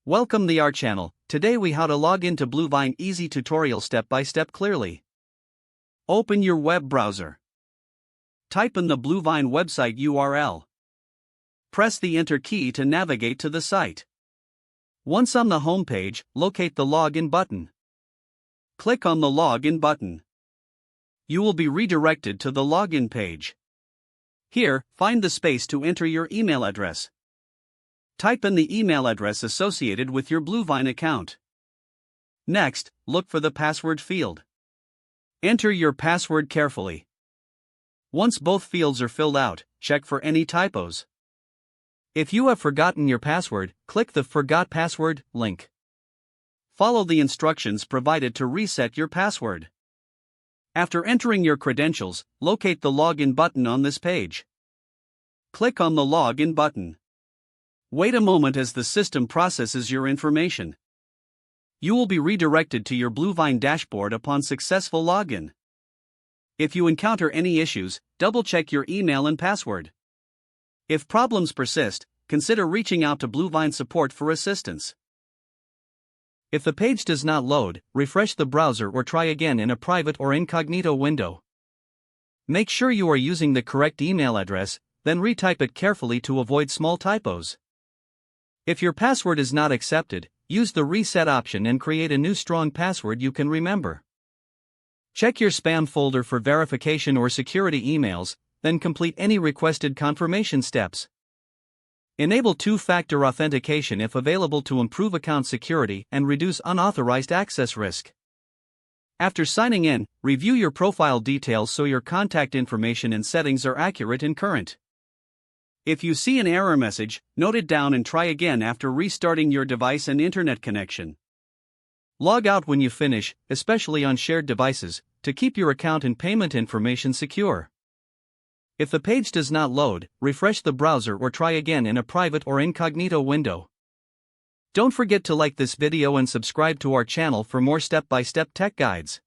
Welcome to our channel. Today we how to log into BlueVine easy tutorial step by step clearly. Open your web browser. Type in the BlueVine website URL. Press the enter key to navigate to the site. Once on the home page, locate the login button. Click on the login button. You will be redirected to the login page. Here, find the space to enter your email address. Type in the email address associated with your BlueVine account. Next, look for the password field. Enter your password carefully. Once both fields are filled out, check for any typos. If you have forgotten your password, click the Forgot Password link. Follow the instructions provided to reset your password. After entering your credentials, locate the login button on this page. Click on the login button. Wait a moment as the system processes your information. You will be redirected to your BlueVine dashboard upon successful login. If you encounter any issues, double-check your email and password. If problems persist, consider reaching out to BlueVine support for assistance. If the page does not load, refresh the browser or try again in a private or incognito window. Make sure you are using the correct email address, then retype it carefully to avoid small typos. If your password is not accepted, use the reset option and create a new strong password you can remember. Check your spam folder for verification or security emails, then complete any requested confirmation steps. Enable two-factor authentication if available to improve account security and reduce unauthorized access risk. After signing in, review your profile details so your contact information and settings are accurate and current. If you see an error message, note it down and try again after restarting your device and internet connection. Log out when you finish, especially on shared devices, to keep your account and payment information secure. If the page does not load, refresh the browser or try again in a private or incognito window. Don't forget to like this video and subscribe to our channel for more step-by-step tech guides.